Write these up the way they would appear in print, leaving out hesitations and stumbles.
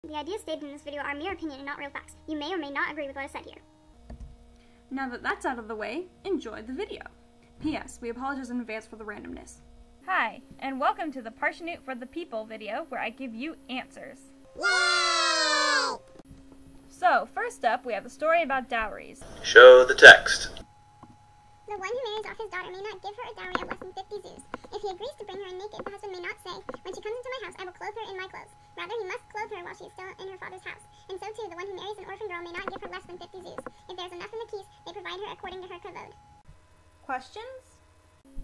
The ideas stated in this video are mere opinion and not real facts. You may or may not agree with what is said here. Now that that's out of the way, enjoy the video. P.S. We apologize in advance for the randomness. Hi, and welcome to the Parshanut for the People video where I give you answers. Yay! So, first up, we have a story about dowries. Show the text. The one who marries off his daughter may not give her a dowry of less than 50 zuz. If he agrees to bring her in naked, the husband may not say, "When she comes into my house, I will clothe her in my clothes." Rather, he must clothe her while she is still in her father's house. And so too, the one who marries an orphan girl may not give her less than 50 zuz. If there is enough in the keys, they provide her according to her kavod. Questions?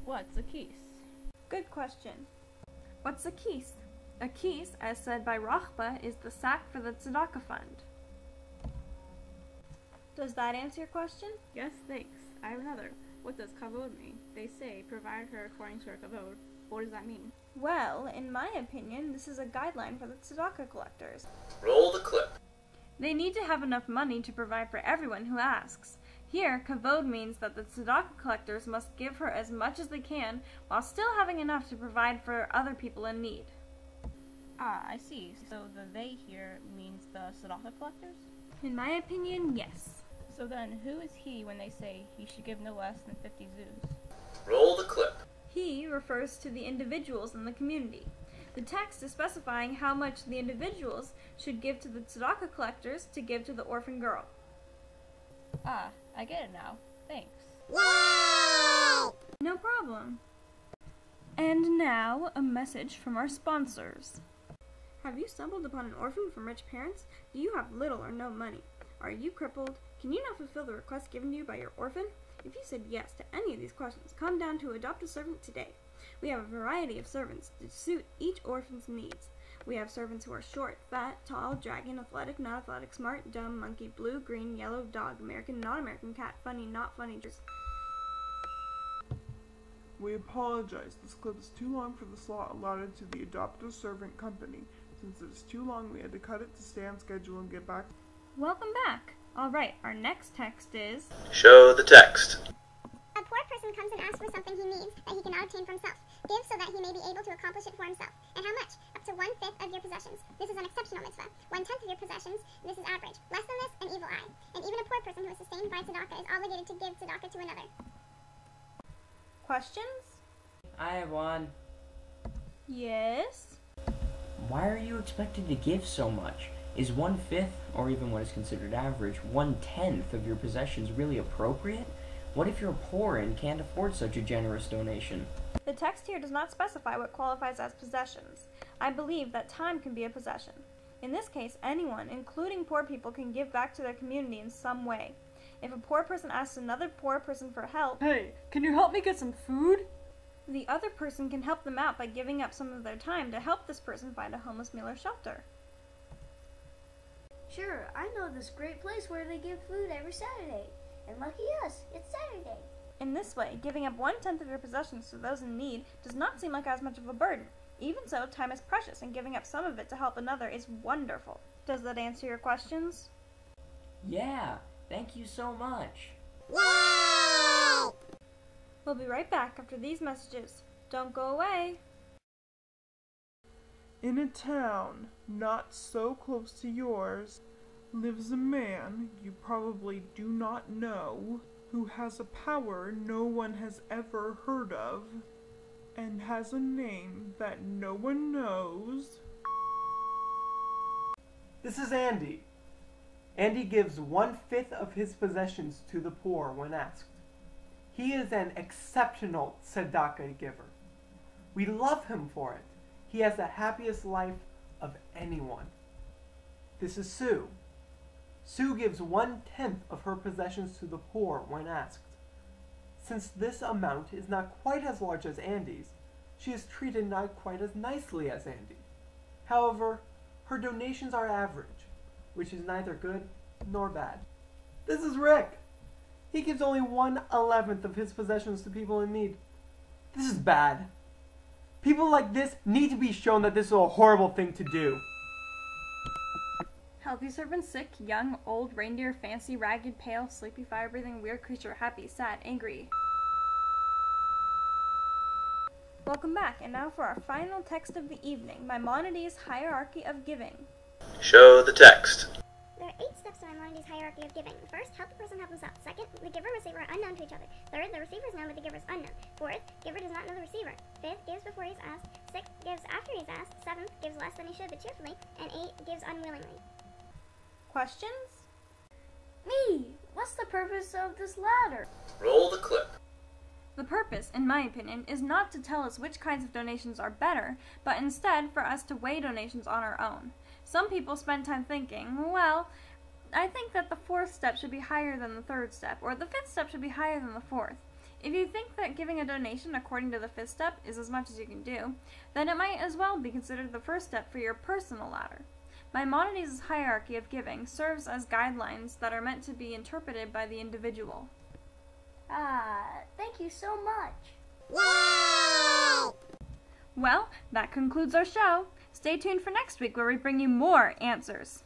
What's a keys? Good question. What's a keys? A keys, as said by Rachba, is the sack for the tzedakah fund. Does that answer your question? Yes, thanks. I have another. What does kavod mean? They say, provide her according to her kavod. What does that mean? Well, in my opinion, this is a guideline for the tzedakah collectors. Roll the clip. They need to have enough money to provide for everyone who asks. Here, kavod means that the tzedakah collectors must give her as much as they can while still having enough to provide for other people in need. Ah, I see. So the they here means the tzedakah collectors? In my opinion, yes. So then, who is he when they say he should give no less than 50 zuz? Roll the clip. He refers to the individuals in the community. The text is specifying how much the individuals should give to the tzedakah collectors to give to the orphan girl. Ah, I get it now. Thanks. Yay! No problem. And now, a message from our sponsors. Have you stumbled upon an orphan from rich parents? Do you have little or no money? Are you crippled? Can you not fulfill the request given to you by your orphan? If you said yes to any of these questions, come down to Adopt a Servant today. We have a variety of servants to suit each orphan's needs. We have servants who are short, fat, tall, dragon, athletic, not athletic, smart, dumb, monkey, blue, green, yellow, dog, American, not American, cat, funny, not funny. We apologize. This clip is too long for the slot allotted to the Adopt a Servant company. Since it is too long, we had to cut it to stay on schedule and get back. Welcome back. Alright, our next text is... Show the text. A poor person comes and asks for something he needs that he cannot obtain for himself. Give so that he may be able to accomplish it for himself. And how much? Up to 1/5 of your possessions. This is an exceptional mitzvah. 1/10 of your possessions. This is average. Less than this, an evil eye. And even a poor person who is sustained by tzedakah is obligated to give tzedakah to another. Questions? I have one. Yes? Why are you expected to give so much? Is 1/5, or even what is considered average, 1/10 of your possessions really appropriate? What if you're poor and can't afford such a generous donation? The text here does not specify what qualifies as possessions. I believe that time can be a possession. In this case, anyone, including poor people, can give back to their community in some way. If a poor person asks another poor person for help, Hey, can you help me get some food? the other person can help them out by giving up some of their time to help this person find a homeless meal or shelter. Sure, I know this great place where they give food every Saturday. And lucky us, it's Saturday. In this way, giving up 1/10 of your possessions to those in need does not seem like as much of a burden. Even so, time is precious, and giving up some of it to help another is wonderful. Does that answer your questions? Yeah, thank you so much. Yay! We'll be right back after these messages. Don't go away. In a town not so close to yours lives a man you probably do not know who has a power no one has ever heard of and has a name that no one knows. This is Andy. Andy gives 1/5 of his possessions to the poor when asked. He is an exceptional tzedakah giver. We love him for it. He has the happiest life of anyone. This is Sue. Sue gives 1/10 of her possessions to the poor when asked. Since this amount is not quite as large as Andy's, she is treated not quite as nicely as Andy. However, her donations are average, which is neither good nor bad. This is Rick. He gives only 1/11 of his possessions to people in need. This is bad. People like this need to be shown that this is a horrible thing to do. Healthy servant, sick, young, old, reindeer, fancy, ragged, pale, sleepy, fire-breathing, weird creature, happy, sad, angry. Welcome back, and now for our final text of the evening, Maimonides' Hierarchy of Giving. Show the text. There are 8 steps to Maimonides' hierarchy of giving. First, help the person help himself. Second, the giver and receiver are unknown to each other. Third, the receiver is known but the giver is unknown. Fourth, giver does not know the receiver. Fifth, gives before he is asked. Sixth, gives after he is asked. Seventh, gives less than he should but cheerfully. And 8, gives unwillingly. Questions? Me! What's the purpose of this ladder? Roll the clip. The purpose, in my opinion, is not to tell us which kinds of donations are better, but instead for us to weigh donations on our own. Some people spend time thinking, well, I think that the 4th step should be higher than the 3rd step, or the 5th step should be higher than the 4th. If you think that giving a donation according to the 5th step is as much as you can do, then it might as well be considered the 1st step for your personal ladder. Maimonides' hierarchy of giving serves as guidelines that are meant to be interpreted by the individual. Thank you so much. Yay! Well, that concludes our show. Stay tuned for next week where we bring you more answers.